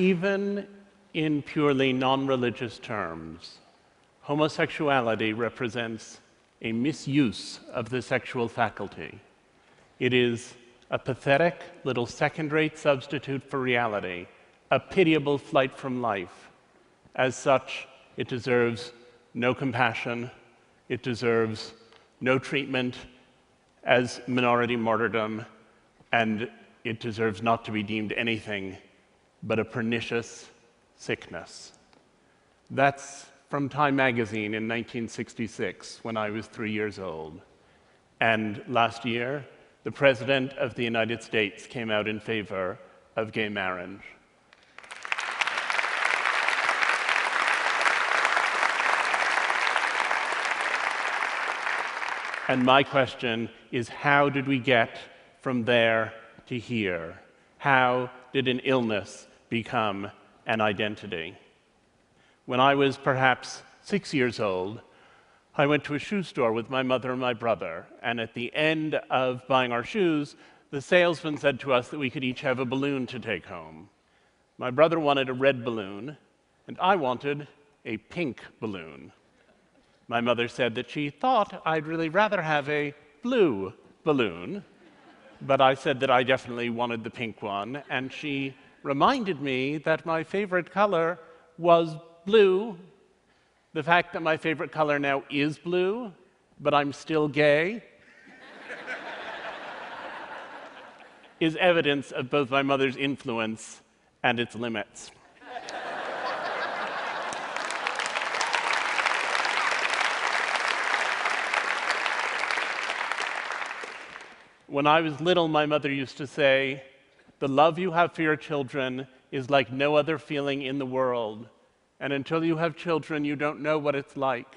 Even in purely non-religious terms, homosexuality represents a misuse of the sexual faculty. It is a pathetic little second-rate substitute for reality, a pitiable flight from life. As such, it deserves no compassion, it deserves no treatment as minority martyrdom, and it deserves not to be deemed anything but a pernicious sickness. That's from Time magazine in 1966, when I was 3 years old. And last year, the President of the United States came out in favor of gay marriage. And my question is, how did we get from there to here? How did an illness become an identity? When I was perhaps 6 years old, I went to a shoe store with my mother and my brother, and at the end of buying our shoes, the salesman said to us that we could each have a balloon to take home. My brother wanted a red balloon, and I wanted a pink balloon. My mother said that she thought I'd really rather have a blue balloon, but I said that I definitely wanted the pink one, and she reminded me that my favorite color was blue. The fact that my favorite color now is blue, but I'm still gay, is evidence of both my mother's influence and its limits. When I was little, my mother used to say, "The love you have for your children is like no other feeling in the world. And until you have children, you don't know what it's like."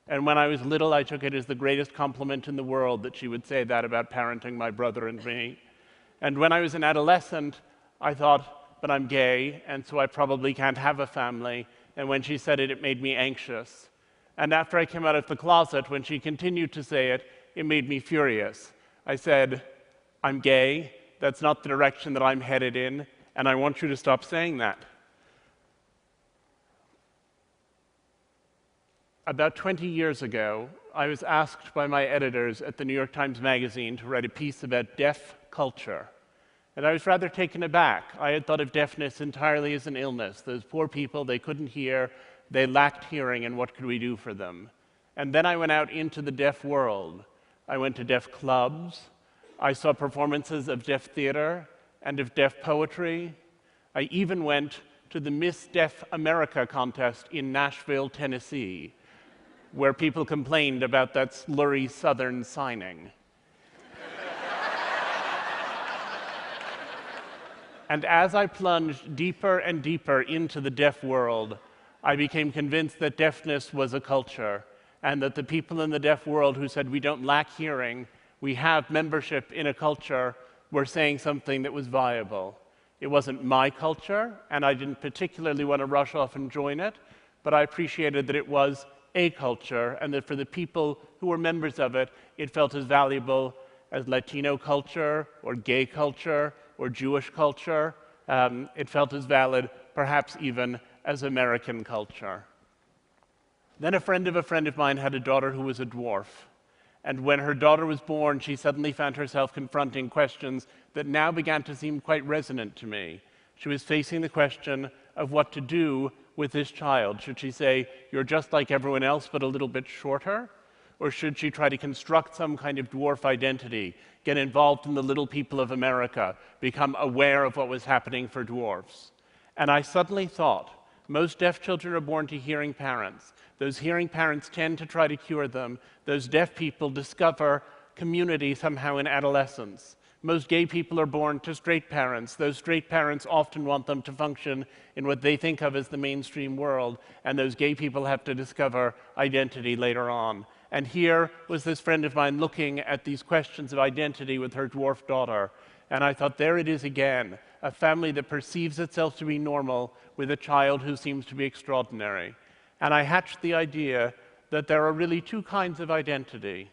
And when I was little, I took it as the greatest compliment in the world that she would say that about parenting my brother and me. And when I was an adolescent, I thought, but I'm gay, and so I probably can't have a family. And when she said it, it made me anxious. And after I came out of the closet, when she continued to say it, it made me furious. I said, "I'm gay, that's not the direction that I'm headed in, and I want you to stop saying that." About 20 years ago, I was asked by my editors at the New York Times Magazine to write a piece about deaf culture. And I was rather taken aback. I had thought of deafness entirely as an illness. Those poor people, they couldn't hear, they lacked hearing, and what could we do for them? And then I went out into the deaf world. I went to deaf clubs. I saw performances of deaf theater and of deaf poetry. I even went to the Miss Deaf America contest in Nashville, Tennessee, where people complained about that slurry Southern signing. And as I plunged deeper and deeper into the deaf world, I became convinced that deafness was a culture, and that the people in the deaf world who said we don't lack hearing, we have membership in a culture, were saying something that was viable. It wasn't my culture, and I didn't particularly want to rush off and join it, but I appreciated that it was a culture, and that for the people who were members of it, it felt as valuable as Latino culture, or gay culture, or Jewish culture. It felt as valid, perhaps even, as American culture. Then a friend of mine had a daughter who was a dwarf. And when her daughter was born, she suddenly found herself confronting questions that now began to seem quite resonant to me. She was facing the question of what to do with this child. Should she say, "You're just like everyone else, but a little bit shorter"? Or should she try to construct some kind of dwarf identity, get involved in the little people of America, become aware of what was happening for dwarfs? And I suddenly thought, most deaf children are born to hearing parents. Those hearing parents tend to try to cure them. Those deaf people discover community somehow in adolescence. Most gay people are born to straight parents. Those straight parents often want them to function in what they think of as the mainstream world, and those gay people have to discover identity later on. And here was this friend of mine looking at these questions of identity with her dwarf daughter, and I thought, there it is again, a family that perceives itself to be normal with a child who seems to be extraordinary. And I hatched the idea that there are really two kinds of identity.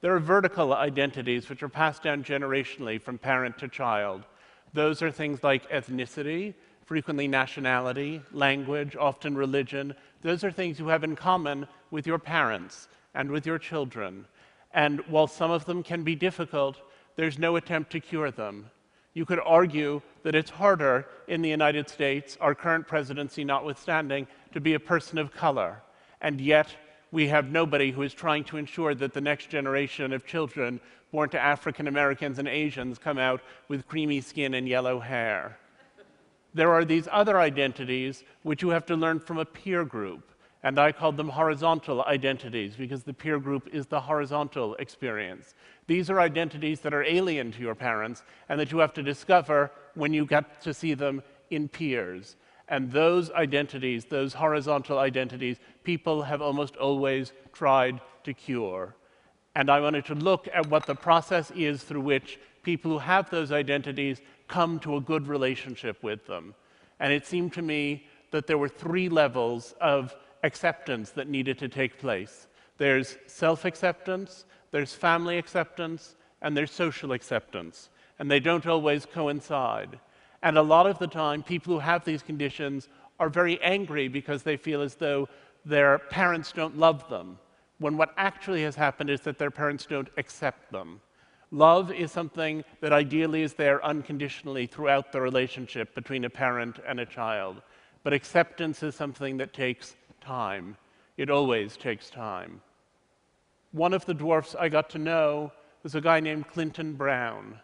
There are vertical identities which are passed down generationally from parent to child. Those are things like ethnicity, frequently nationality, language, often religion. Those are things you have in common with your parents and with your children. And while some of them can be difficult, there's no attempt to cure them. You could argue that it's harder in the United States, our current presidency notwithstanding, to be a person of color. And yet, we have nobody who is trying to ensure that the next generation of children born to African Americans and Asians come out with creamy skin and yellow hair. There are these other identities which you have to learn from a peer group, and I called them horizontal identities because the peer group is the horizontal experience. These are identities that are alien to your parents and that you have to discover when you get to see them in peers. And those identities, those horizontal identities, people have almost always tried to cure. And I wanted to look at what the process is through which people who have those identities come to a good relationship with them. And it seemed to me that there were 3 levels of acceptance that needed to take place. There's self-acceptance, there's family acceptance, and there's social acceptance. And they don't always coincide. And a lot of the time, people who have these conditions are very angry because they feel as though their parents don't love them, when what actually has happened is that their parents don't accept them. Love is something that ideally is there unconditionally throughout the relationship between a parent and a child. But acceptance is something that takes time. It always takes time. One of the dwarfs I got to know was a guy named Clinton Brown.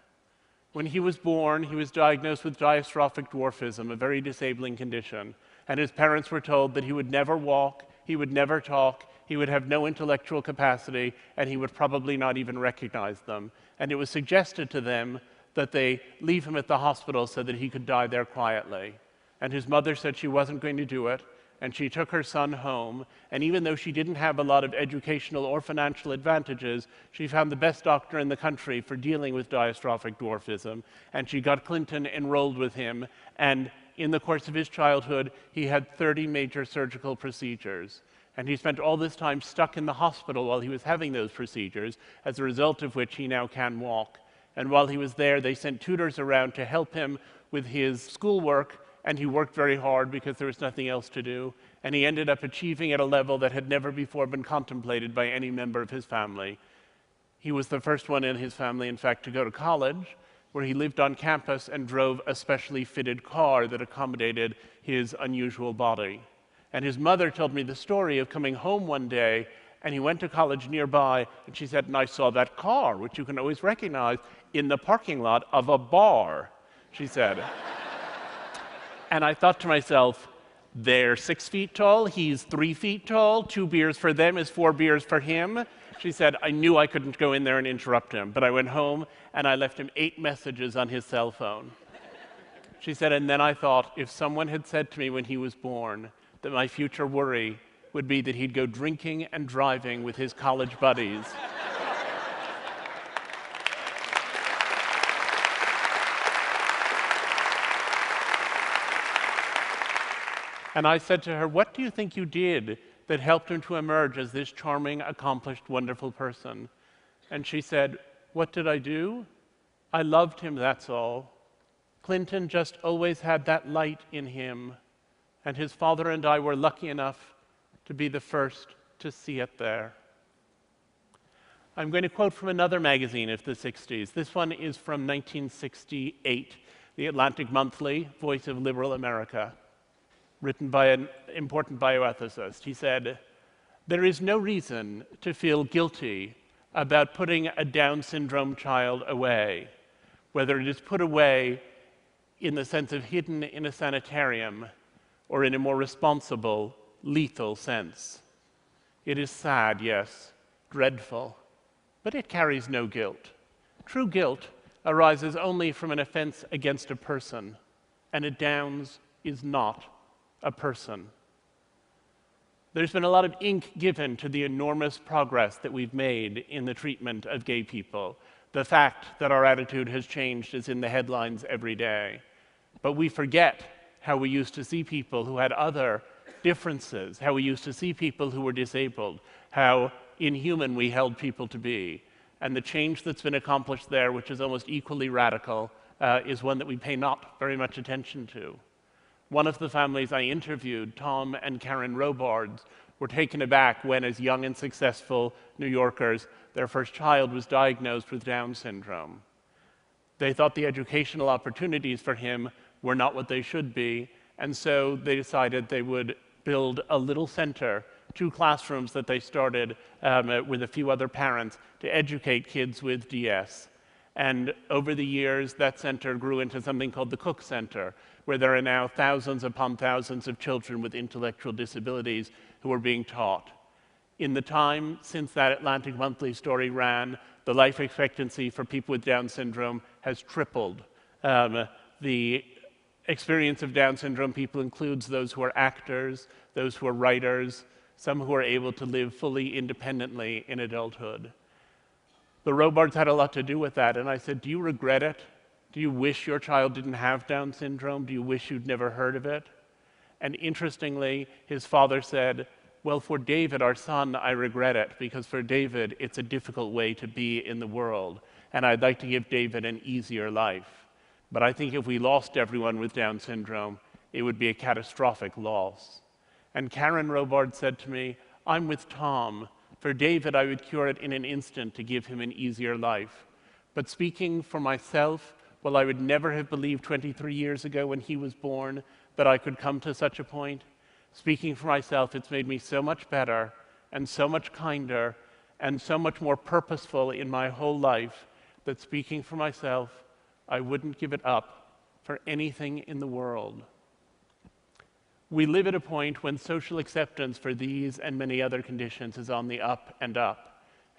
When he was born, he was diagnosed with dystrophic dwarfism, a very disabling condition. And his parents were told that he would never walk, he would never talk, he would have no intellectual capacity, and he would probably not even recognize them. And it was suggested to them that they leave him at the hospital so that he could die there quietly. And his mother said she wasn't going to do it, and she took her son home, and even though she didn't have a lot of educational or financial advantages, she found the best doctor in the country for dealing with dystrophic dwarfism, and she got Clinton enrolled with him, and in the course of his childhood, he had 30 major surgical procedures. And he spent all this time stuck in the hospital while he was having those procedures, as a result of which he now can walk. And while he was there, they sent tutors around to help him with his schoolwork, and he worked very hard because there was nothing else to do. And he ended up achieving at a level that had never before been contemplated by any member of his family. He was the first one in his family, in fact, to go to college, where he lived on campus and drove a specially fitted car that accommodated his unusual body. And his mother told me the story of coming home one day, and he went to college nearby, and she said, "And I saw that car, which you can always recognize, in the parking lot of a bar," she said. And I thought to myself, they're 6 feet tall, he's 3 feet tall, 2 beers for them is 4 beers for him. She said, I knew I couldn't go in there and interrupt him, but I went home and I left him 8 messages on his cell phone. She said, and then I thought, if someone had said to me when he was born that my future worry would be that he'd go drinking and driving with his college buddies. And I said to her, what do you think you did that helped him to emerge as this charming, accomplished, wonderful person? And she said, what did I do? I loved him, that's all. Clinton just always had that light in him, and his father and I were lucky enough to be the first to see it there. I'm going to quote from another magazine of the 60s. This one is from 1968, the Atlantic Monthly, Voice of Liberal America, written by an important bioethicist. He said, there is no reason to feel guilty about putting a Down syndrome child away, whether it is put away in the sense of hidden in a sanitarium or in a more responsible, lethal sense. It is sad, yes, dreadful, but it carries no guilt. True guilt arises only from an offense against a person, and a Downs is not a person. There's been a lot of ink given to the enormous progress that we've made in the treatment of gay people. The fact that our attitude has changed is in the headlines every day. But we forget how we used to see people who had other differences, how we used to see people who were disabled, how inhuman we held people to be. And the change that's been accomplished there, which is almost equally radical, is one that we pay not very much attention to. One of the families I interviewed, Tom and Karen Robards, were taken aback when, as young and successful New Yorkers, their first child was diagnosed with Down syndrome. They thought the educational opportunities for him were not what they should be, and so they decided they would build a little center, 2 classrooms that they started with a few other parents to educate kids with DS. And over the years, that center grew into something called the Cook Center, where there are now thousands upon thousands of children with intellectual disabilities who are being taught. In the time since that Atlantic Monthly story ran, the life expectancy for people with Down syndrome has tripled. The experience of Down syndrome people includes those who are actors, those who are writers, some who are able to live fully independently in adulthood. The Robards had a lot to do with that, and I said, do you regret it? Do you wish your child didn't have Down syndrome? Do you wish you'd never heard of it? And interestingly, his father said, well, for David, our son, I regret it, because for David, it's a difficult way to be in the world, and I'd like to give David an easier life. But I think if we lost everyone with Down syndrome, it would be a catastrophic loss. And Karen Robard said to me, I'm with Tom. For David, I would cure it in an instant to give him an easier life. But speaking for myself, well, I would never have believed 23 years ago when he was born that I could come to such a point. Speaking for myself, it's made me so much better and so much kinder and so much more purposeful in my whole life that speaking for myself, I wouldn't give it up for anything in the world. We live at a point when social acceptance for these and many other conditions is on the up and up.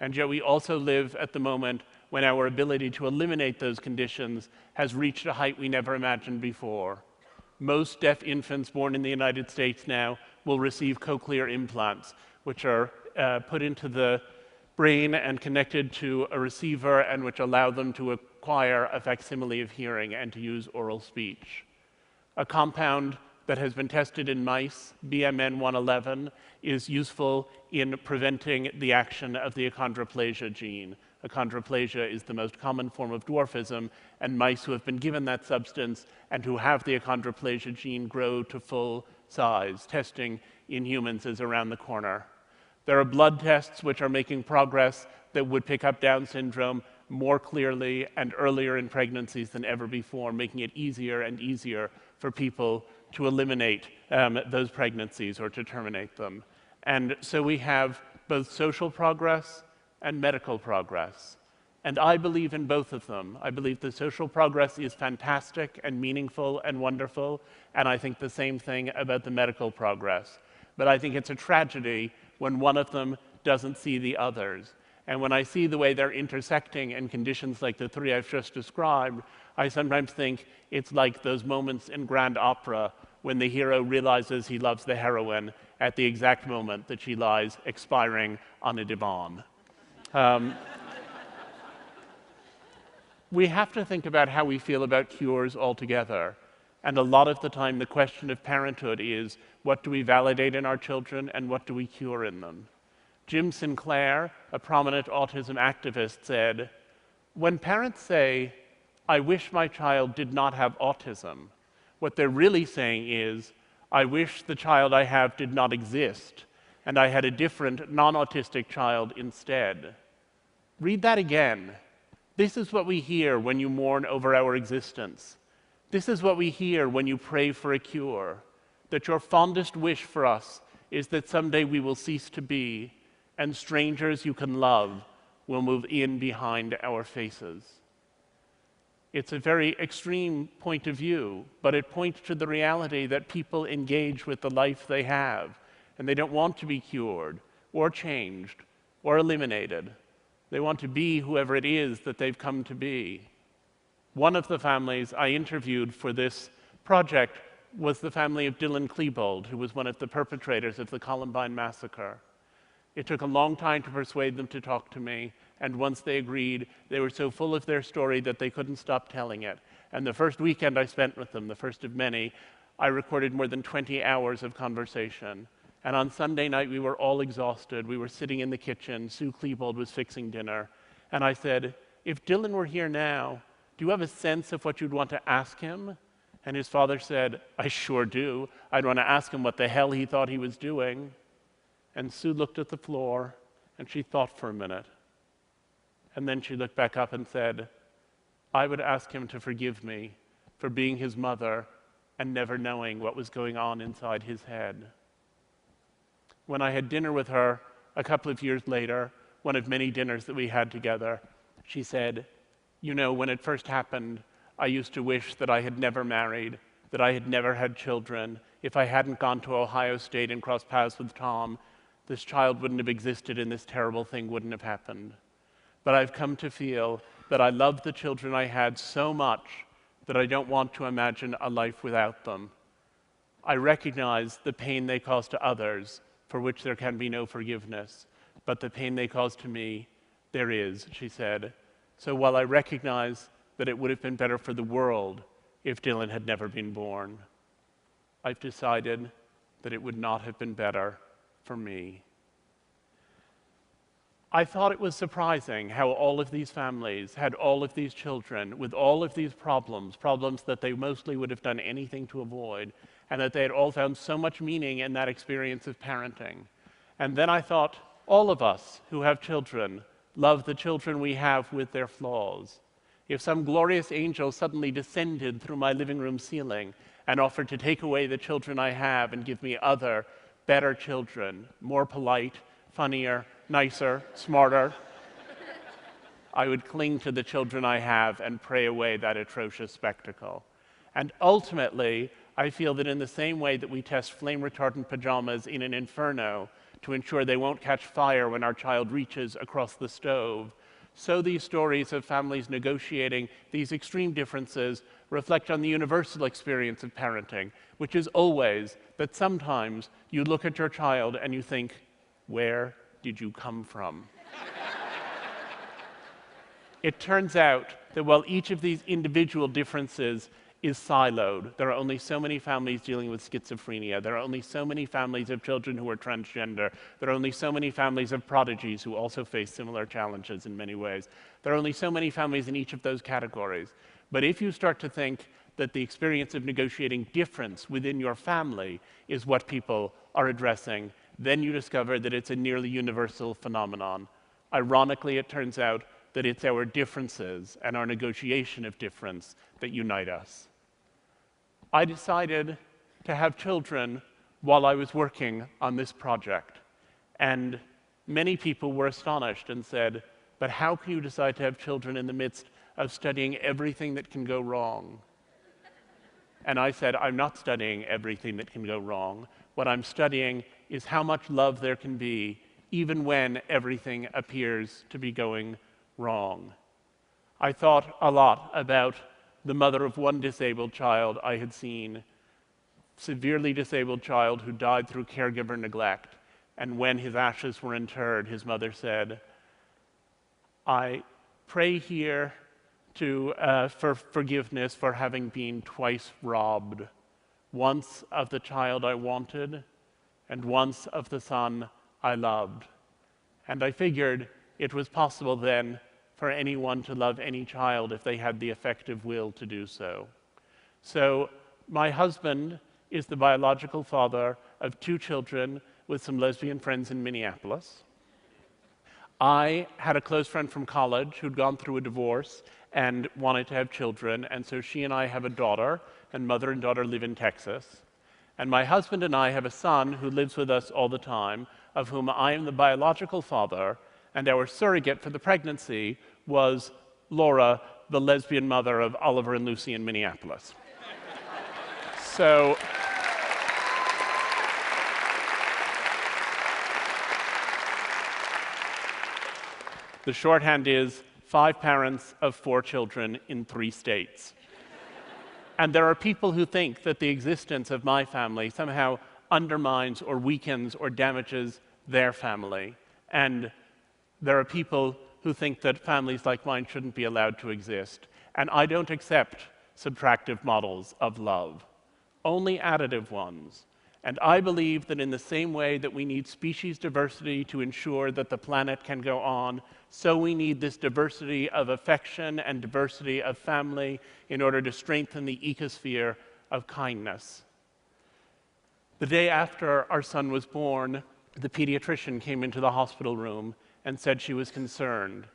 And yet we also live at the moment when our ability to eliminate those conditions has reached a height we never imagined before. Most deaf infants born in the United States now will receive cochlear implants, which are put into the brain and connected to a receiver and which allow them to acquire a facsimile of hearing and to use oral speech. A compound that has been tested in mice, BMN 111, is useful in preventing the action of the achondroplasia gene. Achondroplasia is the most common form of dwarfism, and mice who have been given that substance and who have the achondroplasia gene grow to full size. Testing in humans is around the corner. There are blood tests which are making progress that would pick up Down syndrome more clearly and earlier in pregnancies than ever before, making it easier and easier for people to eliminate those pregnancies or to terminate them. And so we have both social progress and medical progress. And I believe in both of them. I believe the social progress is fantastic and meaningful and wonderful, and I think the same thing about the medical progress. But I think it's a tragedy when one of them doesn't see the others. And when I see the way they're intersecting in conditions like the 3 I've just described, I sometimes think it's like those moments in grand opera when the hero realizes he loves the heroine at the exact moment that she lies expiring on a divan. We have to think about how we feel about cures altogether. And a lot of the time, the question of parenthood is, what do we validate in our children and what do we cure in them? Jim Sinclair, a prominent autism activist, said, when parents say, I wish my child did not have autism, what they're really saying is, I wish the child I have did not exist, and I had a different, non-autistic child instead. Read that again. This is what we hear when you mourn over our existence. This is what we hear when you pray for a cure, that your fondest wish for us is that someday we will cease to be, and strangers you can love will move in behind our faces. It's a very extreme point of view, but it points to the reality that people engage with the life they have, and they don't want to be cured, or changed, or eliminated. They want to be whoever it is that they've come to be. One of the families I interviewed for this project was the family of Dylan Klebold, who was one of the perpetrators of the Columbine massacre. It took a long time to persuade them to talk to me, and once they agreed, they were so full of their story that they couldn't stop telling it. And the first weekend I spent with them, the first of many, I recorded more than 20 hours of conversation. And on Sunday night, we were all exhausted. We were sitting in the kitchen. Sue Klebold was fixing dinner. And I said, if Dylan were here now, do you have a sense of what you'd want to ask him? And his father said, I sure do. I'd want to ask him what the hell he thought he was doing. And Sue looked at the floor, and she thought for a minute. And then she looked back up and said, I would ask him to forgive me for being his mother and never knowing what was going on inside his head. When I had dinner with her a couple of years later, one of many dinners that we had together, she said, you know, when it first happened, I used to wish that I had never married, that I had never had children. If I hadn't gone to Ohio State and crossed paths with Tom, this child wouldn't have existed and this terrible thing wouldn't have happened. But I've come to feel that I love the children I had so much that I don't want to imagine a life without them. I recognize the pain they cause to others, for which there can be no forgiveness, but the pain they cause to me, there is, she said. So while I recognize that it would have been better for the world if Dylan had never been born, I've decided that it would not have been better for me. I thought it was surprising how all of these families had all of these children with all of these problems that they mostly would have done anything to avoid, and that they had all found so much meaning in that experience of parenting. And then I thought, all of us who have children love the children we have with their flaws. If some glorious angel suddenly descended through my living room ceiling and offered to take away the children I have and give me other, better children, more polite, funnier, nicer, smarter, I would cling to the children I have and pray away that atrocious spectacle. And ultimately, I feel that in the same way that we test flame-retardant pajamas in an inferno to ensure they won't catch fire when our child reaches across the stove, so these stories of families negotiating these extreme differences reflect on the universal experience of parenting, which is always that sometimes you look at your child and you think, where did you come from? It turns out that while each of these individual differences is siloed, there are only so many families dealing with schizophrenia, there are only so many families of children who are transgender, there are only so many families of prodigies who also face similar challenges in many ways. There are only so many families in each of those categories. But if you start to think that the experience of negotiating difference within your family is what people are addressing, then you discover that it's a nearly universal phenomenon. Ironically, it turns out that it's our differences and our negotiation of difference that unite us. I decided to have children while I was working on this project, and many people were astonished and said, but how can you decide to have children in the midst of studying everything that can go wrong? And I said, I'm not studying everything that can go wrong. What I'm studying is how much love there can be, even when everything appears to be going wrong. I thought a lot about the mother of one disabled child I had seen, severely disabled child who died through caregiver neglect. And when his ashes were interred, his mother said, I pray here for forgiveness for having been twice robbed, once of the child I wanted, and once of the son I loved. And I figured it was possible then for anyone to love any child if they had the effective will to do so. So my husband is the biological father of 2 children with some lesbian friends in Minneapolis. I had a close friend from college who'd gone through a divorce and wanted to have children, and so she and I have a daughter, and mother and daughter live in Texas. And my husband and I have a son who lives with us all the time, of whom I am the biological father, and our surrogate for the pregnancy was Laura, the lesbian mother of Oliver and Lucy in Minneapolis. So the shorthand is 5 parents of 4 children in 3 states. And there are people who think that the existence of my family somehow undermines or weakens or damages their family. And there are people who think that families like mine shouldn't be allowed to exist. And I don't accept subtractive models of love, only additive ones. And I believe that in the same way that we need species diversity to ensure that the planet can go on, so we need this diversity of affection and diversity of family in order to strengthen the ecosphere of kindness. The day after our son was born, the pediatrician came into the hospital room and said she was concerned.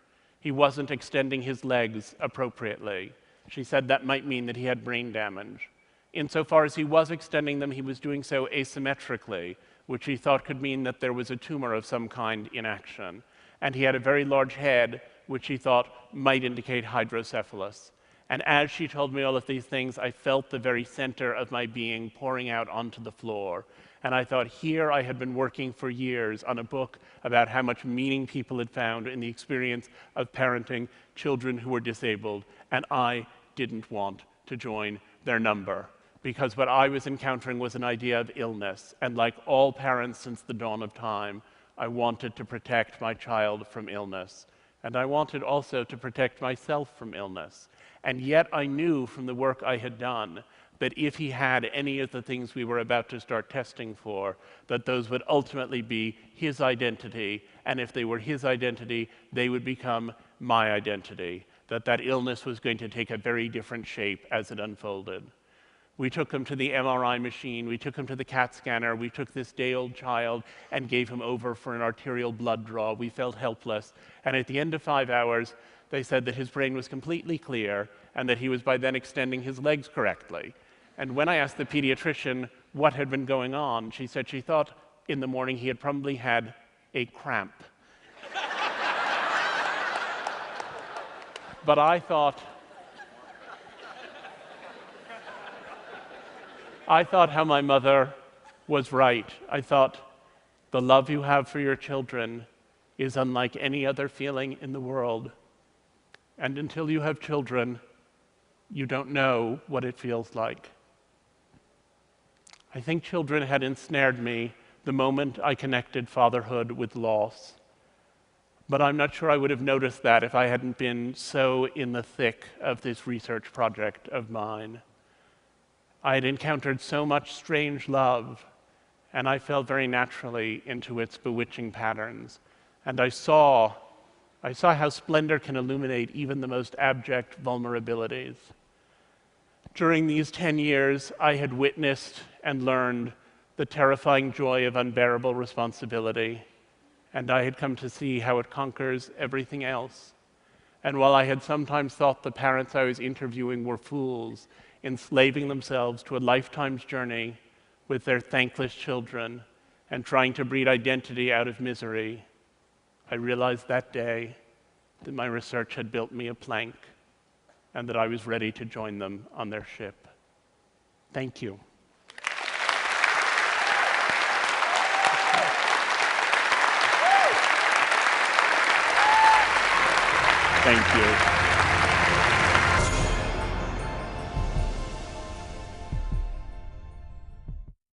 He wasn't extending his legs appropriately. She said that might mean that he had brain damage. Insofar as he was extending them, he was doing so asymmetrically, which he thought could mean that there was a tumor of some kind in action. And he had a very large head, which he thought might indicate hydrocephalus. And as she told me all of these things, I felt the very center of my being pouring out onto the floor. And I thought, here I had been working for years on a book about how much meaning people had found in the experience of parenting children who were disabled, and I didn't want to join their number, because what I was encountering was an idea of illness, and like all parents since the dawn of time, I wanted to protect my child from illness, and I wanted also to protect myself from illness. And yet I knew from the work I had done that if he had any of the things we were about to start testing for, that those would ultimately be his identity, and if they were his identity, they would become my identity, that illness was going to take a very different shape as it unfolded. We took him to the MRI machine, we took him to the CAT scanner, we took this day-old child and gave him over for an arterial blood draw. We felt helpless, and at the end of 5 hours, they said that his brain was completely clear and that he was by then extending his legs correctly. And when I asked the pediatrician what had been going on, she said she thought in the morning he had probably had a cramp. But I thought how my mother was right. I thought, the love you have for your children is unlike any other feeling in the world. And until you have children, you don't know what it feels like. I think children had ensnared me the moment I connected fatherhood with loss. But I'm not sure I would have noticed that if I hadn't been so in the thick of this research project of mine. I had encountered so much strange love, and I fell very naturally into its bewitching patterns. And I saw how splendor can illuminate even the most abject vulnerabilities. During these 10 years, I had witnessed and learned the terrifying joy of unbearable responsibility, and I had come to see how it conquers everything else. And while I had sometimes thought the parents I was interviewing were fools, enslaving themselves to a lifetime's journey with their thankless children and trying to breed identity out of misery, I realized that day that my research had built me a plank and that I was ready to join them on their ship. Thank you. Thank you.